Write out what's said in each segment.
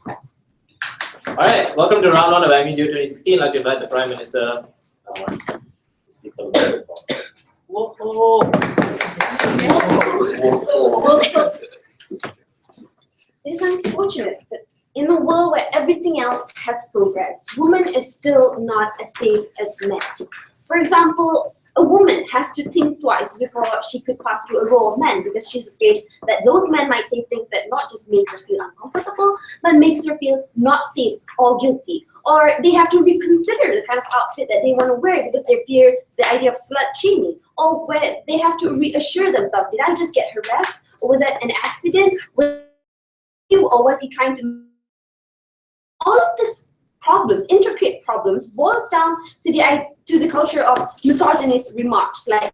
All right, welcome to round one of MIDP 2016. I'd like to invite the Prime Minister to speak a little bit more. It is unfortunate that in a world where everything else has progressed, women is still not as safe as men. For example, a woman has to think twice before she could pass to a row of men because she's afraid that those men might say things that not just make her feel uncomfortable, but makes her feel not safe or guilty. Or they have to reconsider the kind of outfit that they want to wear because they fear the idea of slut shaming. Or where they have to reassure themselves, did I just get harassed? Or was that an accident? Or was he trying to... All of this problems, intricate problems, boils down to the culture of misogynist remarks like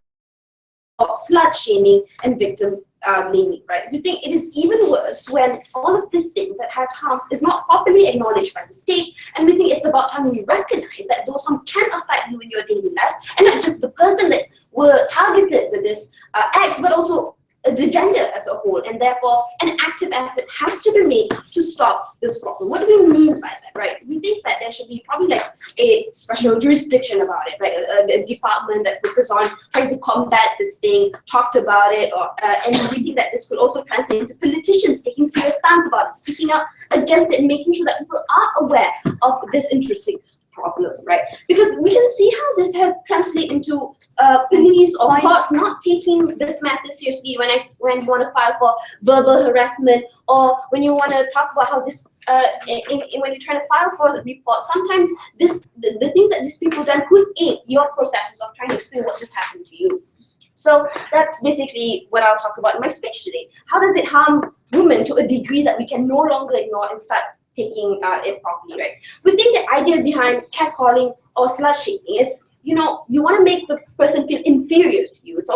slut shaming and victim blaming, right? We think it is even worse when all of this thing that has harm is not properly acknowledged by the state, and we think it's about time we recognize that those harm can affect you in your daily lives, and not just the person that were targeted with this acts, but also the gender as a whole, and therefore an active effort has to be made to stop this problem. What do we mean by that, right? We think that there should be probably like a special jurisdiction about it, right? A department that focuses on trying to combat this thing, talked about it, or and we think that this could also translate into politicians taking serious stance about it, speaking out against it, and making sure that people are aware of this interesting problem, right? Because we can see how this has translated into police or courts not taking this matter seriously when you want to file for verbal harassment, or when you want to talk about how this when you're trying to file for the report, sometimes the things that these people done could aid your processes of trying to explain what just happened to you. So that's basically what I'll talk about in my speech today. How does it harm women to a degree that we can no longer ignore and start taking it properly, right? We think the idea behind catcalling or slut shaming is, you want to make the person feel inferior to you. It's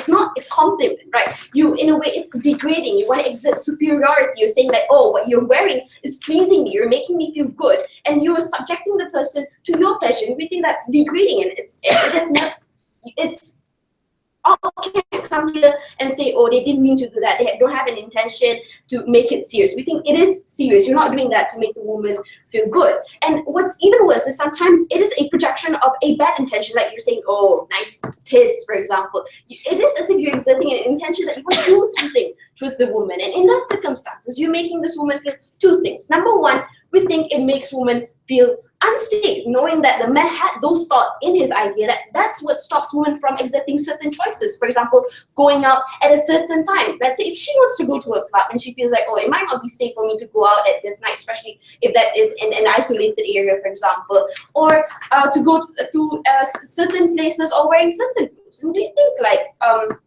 not a compliment, right? In a way, it's degrading. You want to exert superiority. You're saying like, oh, what you're wearing is pleasing me. You're making me feel good, and you're subjecting the person to your pleasure. And we think that's degrading, and it's all can't come here and say, oh, they didn't mean to do that. They don't have an intention to make it serious. We think it is serious. You're not doing that to make the woman feel good. And what's even worse is sometimes it is a projection of a bad intention, like you're saying, oh, nice tits, for example. It is as if you're exerting an intention that you want to do something towards the woman. And in that circumstances, you're making this woman feel two things. Number one, we think it makes women feel unsafe, knowing that the man had those thoughts in his idea, that's what stops women from exerting certain choices. For example, going out at a certain time. Let's say if she wants to go to a club and she feels like, oh, it might not be safe for me to go out at this night, especially if that is in an isolated area, for example, or to go to certain places or wearing certain clothes. And we think like,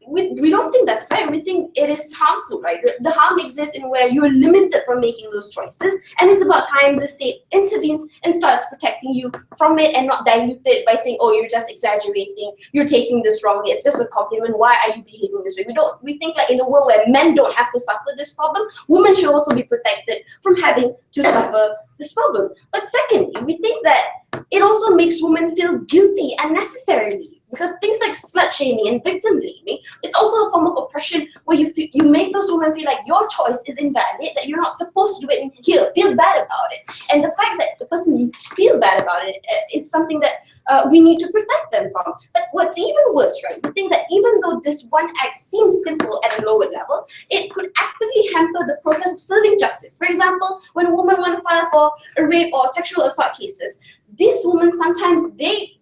we don't think that's fair. We think it is harmful, right? The harm exists in where you're limited from making those choices, and it's about time the state intervenes and starts protecting you from it and not dilute it by saying, oh, you're just exaggerating, you're taking this wrongly, it's just a compliment, why are you behaving this way? We think like in a world where men don't have to suffer this problem, women should also be protected from having to suffer this problem. But secondly, we think that it also makes women feel guilty unnecessarily. Because things like slut shaming and victim blaming, it's also a form of oppression where you make those women feel like your choice is invalid, that you're not supposed to do it and feel bad about it. And the fact that the person feel bad about it is something that we need to protect them from. But what's even worse, right? We think that even though this one act seems simple at a lower level, it could actively hamper the process of serving justice. For example, when women want to file for a rape or sexual assault cases, these women sometimes they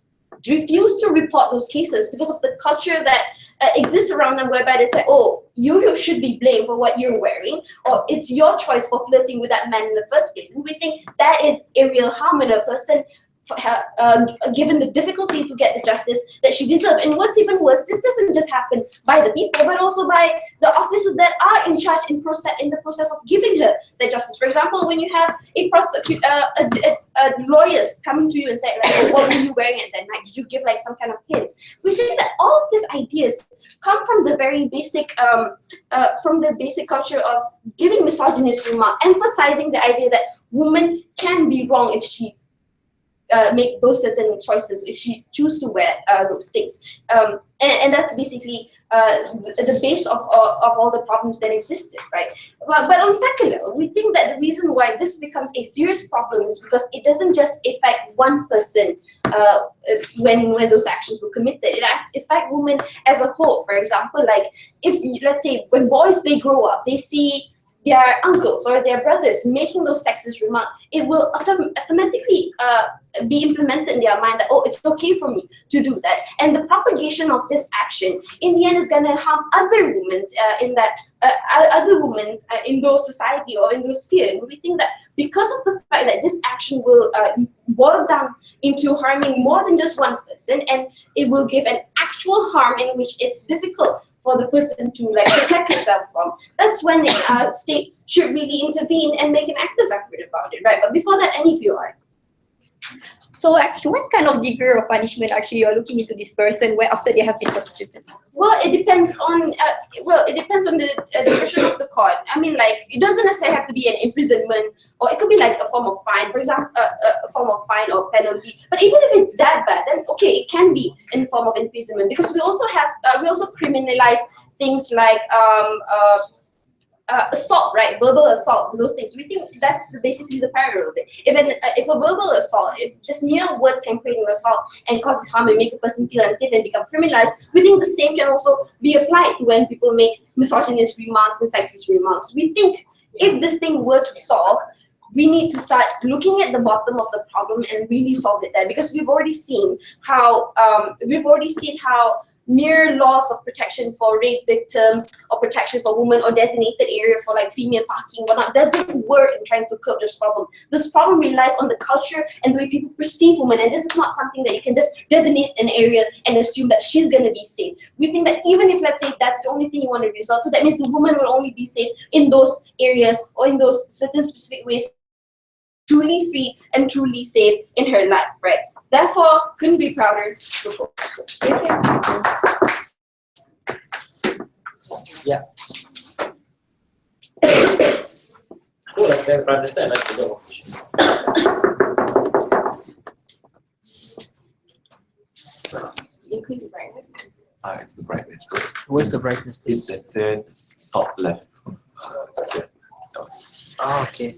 refuse to report those cases because of the culture that exists around them, whereby they say, oh, you should be blamed for what you're wearing, or it's your choice for flirting with that man in the first place. And we think that is a real harm when a person given the difficulty to get the justice that she deserves. And what's even worse, this doesn't just happen by the people, but also by the officers that are in charge in the process of giving her the justice. For example, when you have a prosecute, lawyers coming to you and say, like, oh, what were you wearing at that night? Did you give like some kind of hints? We think that all of these ideas come from the very basic, culture of giving misogynist remark, emphasizing the idea that women can be wrong if she make those certain choices if she chooses to wear those things. And that's basically the base of all the problems that existed, right? But on second level, we think that the reason why this becomes a serious problem is because it doesn't just affect one person when those actions were committed. It affects women as a whole. For example, like if, let's say, when boys, they grow up, they see their uncles or their brothers making those sexist remarks, it will automatically be implemented in their mind that, oh, it's okay for me to do that. And the propagation of this action, in the end, is going to harm other women in those society or in those sphere. And we think that because of the fact that this action will boils down into harming more than just one person, and it will give an actual harm in which it's difficult for the person to like protect herself from, that's when the state should really intervene and make an active effort about it, right? But before that, any PR. So actually, what kind of degree of punishment actually you're looking into this person where after they have been prosecuted? Well, it depends on the discretion of the court. I mean, like, it doesn't necessarily have to be an imprisonment, or it could be like a form of fine, for example, a form of fine or penalty. But even if it's that bad, then okay, it can be in form of imprisonment, because we also criminalize things like assault, right? Verbal assault, those things. We think that's basically the parallel of it. If a verbal assault, if just mere words can create an assault and causes harm and make a person feel unsafe and become criminalized, we think the same can also be applied to when people make misogynist remarks and sexist remarks. We think if this thing were to solve, we need to start looking at the bottom of the problem and really solve it there, because we've already seen how mere laws of protection for rape victims or protection for women or designated area for like female parking, whatnot, doesn't work in trying to curb this problem. This problem relies on the culture and the way people perceive women, and this is not something that you can just designate an area and assume that she's going to be safe. We think that even if, let's say, that's the only thing you want to resort to, that means the woman will only be safe in those areas or in those certain specific ways, truly free and truly safe in her life, right? Therefore, couldn't be prouder. Yeah. Cool, like Prime Minister, that's the opposition. Increase the brightness. It's the brightness. Where's the brightness? It's the third top left. Oh, okay.